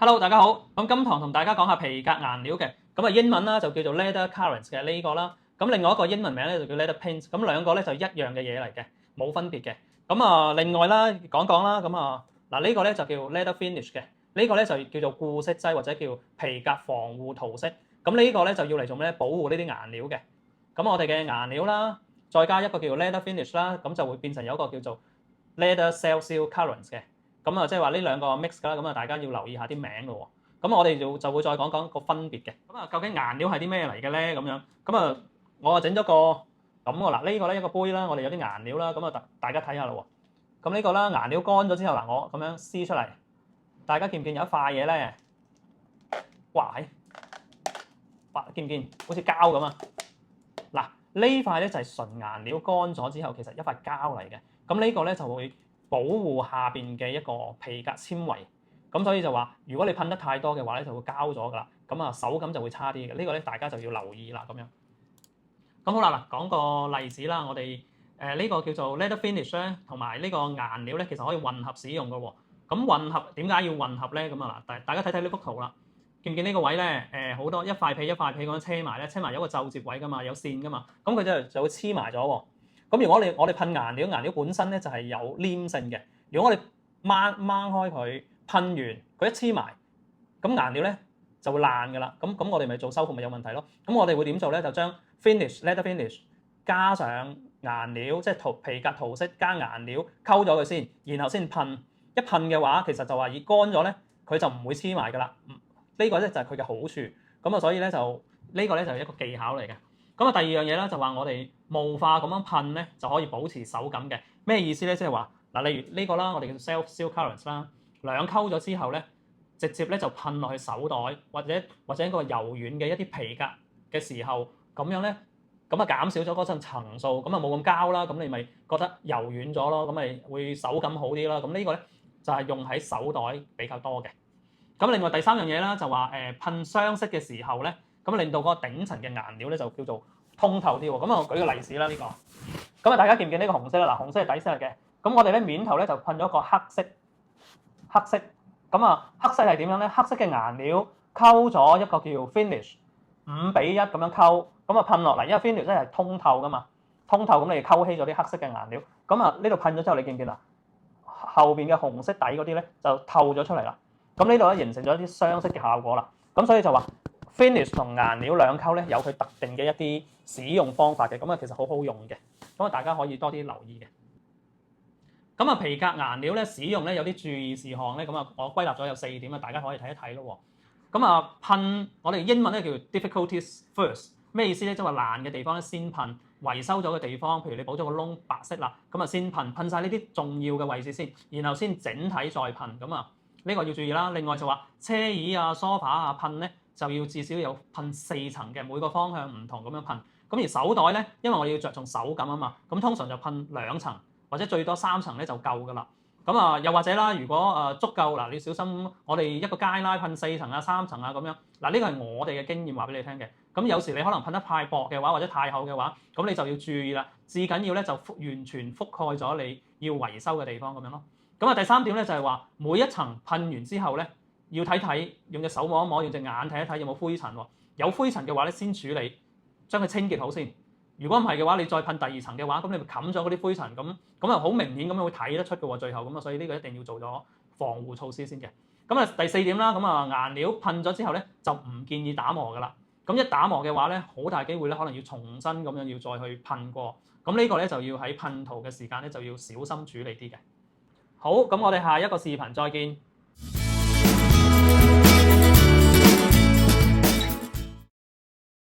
Hello，大家好。咁今堂同大家講下皮革顏料嘅，咁啊英文啦就叫做 leather colorants 嘅呢個啦。咁另外一個英文名咧就叫 leather paint。咁兩個咧就一樣嘅嘢嚟嘅，冇分別嘅。咁啊另外啦講講啦，咁啊嗱呢個咧就叫 leather finish 嘅，呢個咧就叫做固色劑或者叫皮革防護塗色。咁呢個咧就要嚟做咩咧？保護呢啲顏料嘅。咁我哋嘅顏料啦，再加一個叫做 leather finish 啦，咁就會變成有一個叫做 leather cell seal colorants 嘅。咁啊，即係話呢兩個 mix 㗎啦，咁啊大家要留意下啲名咯喎。咁我哋就會再講講個分別嘅。咁啊，究竟顏料係啲咩嚟嘅咧？咁樣咁啊，我啊整咗個咁喎嗱，呢個咧一個杯啦，我哋有啲顏料啦，咁啊大家睇下咯喎。咁呢個啦，顏料乾咗之後嗱，我咁樣撕出嚟，大家見唔見有一塊嘢咧？哇！見唔見？好似膠咁啊！嗱，呢塊咧就係純顏料乾咗之後，其實一塊膠嚟嘅。咁呢個咧就會保護下邊嘅一個皮革纖維，咁所以就話如果你噴得太多嘅話咧，就會膠咗㗎啦，咁啊手感就會差啲嘅。呢個咧大家就要留意啦咁樣。咁好啦嗱，講個例子啦，我哋呢個叫做 leather finish 咧，同埋呢個顏料咧，其實可以混合使用㗎喎。咁混合點解要混合咧？咁啊嗱，大家睇睇呢幅圖啦，見唔見呢個位咧？好多一塊皮一塊皮咁樣車埋咧，車埋有個皺摺位㗎嘛，有線㗎嘛，咁佢就會黐埋咗喎。咁如果我哋噴顏料，顏料本身咧就係有黏性嘅。如果我哋掹開佢，噴完佢一黐埋，咁顏料咧就會爛㗎啦。咁我哋咪做修復咪有問題咯。咁我哋會點做咧？就將 leather finish 加上顏料，即係皮革塗色加顏料溝咗佢先，然後先噴。一噴嘅話，其實就話已乾咗咧，佢就唔會黐埋㗎啦。呢個咧就係佢嘅好處。咁啊，所以咧就呢個咧就係一個技巧嚟嘅。咁啊，第二樣嘢咧就話我哋霧化咁樣噴咧，就可以保持手感嘅。咩意思咧？即係話嗱，例如呢個啦，我哋叫 self seal colorants 啦，兩溝咗之後咧，直接咧就噴落去手袋或者一個柔軟嘅一啲皮革嘅時候，咁樣咧，咁啊減少咗嗰陣層數，咁啊冇咁膠啦，咁你咪覺得柔軟咗咯，咁咪會手感好啲啦。咁呢個咧就係用喺手袋比較多嘅。咁另外第三樣嘢啦，就話噴雙色嘅時候咧，咁令到嗰個頂層嘅顏料咧就叫做通透啲喎。咁啊，我舉個例子啦，呢個咁啊，大家見唔見呢個紅色啦？嗱，紅色係底色嚟嘅。咁我哋咧面頭咧就噴咗個黑色。咁啊，黑色係點樣咧？黑色嘅顏料溝咗一個叫 finish 5:1咁樣溝，咁啊噴落嚟，因為 finish 咧係通透噶嘛，通透咁你溝稀咗啲黑色嘅顏料。咁啊呢度噴咗之後，你見唔見啊？後邊嘅紅色底嗰啲咧就透咗出嚟啦。咁呢度咧形成咗一啲雙色嘅效果啦。咁所以就話 finish 同顏料兩溝咧有佢特定嘅一啲使用方法嘅。咁啊其實好好用嘅。咁啊大家可以多啲留意嘅。咁啊皮革顏料咧使用咧有啲注意事項咧，咁啊我歸納咗有4點啊，大家可以睇一睇咯喎。咁啊噴我哋英文咧叫 difficulties first， 咩意思咧？即係話爛嘅地方咧先噴，維修咗嘅地方，譬如你補咗個窿白色啦，咁啊先噴晒呢啲重要嘅位置先，然後先整體再噴。咁啊呢個要注意啦。另外就話車椅啊、梳化啊噴咧就要至少有噴4層嘅，每個方向唔同咁樣噴。咁而手袋咧，因為我哋要着重手感啊嘛，咁通常就噴2層。或者最多3層咧就夠㗎啦。咁啊，又或者啦，如果足夠嗱，你小心我哋一個街拉噴4層啊、3層啊咁樣。嗱，呢個係我哋嘅經驗話俾你聽嘅。咁有時你可能噴得太薄嘅話，或者太厚嘅話，咁你就要注意啦。至緊要咧就完全覆蓋咗你要維修嘅地方咁樣咯。咁啊，第3點咧就係話每一層噴完之後咧，要睇睇，用隻手摸一摸，用隻眼睇一睇有冇灰塵喎。有灰塵嘅話咧，先處理，將佢清潔好先。如果唔係嘅話，你再噴第2層嘅話，咁你咪冚咗嗰啲灰塵，咁啊好明顯咁樣會睇得出嘅喎，最後咁啊，所以呢個一定要做咗防護措施先嘅。咁啊第4點啦，咁啊顏料噴咗之後咧，就唔建議打磨㗎啦。咁一打磨嘅話咧，好大機會咧可能要重新咁樣要再去噴過。咁呢個咧就要喺噴塗嘅時間咧就要小心處理啲嘅。好，咁我哋下一個視頻再見。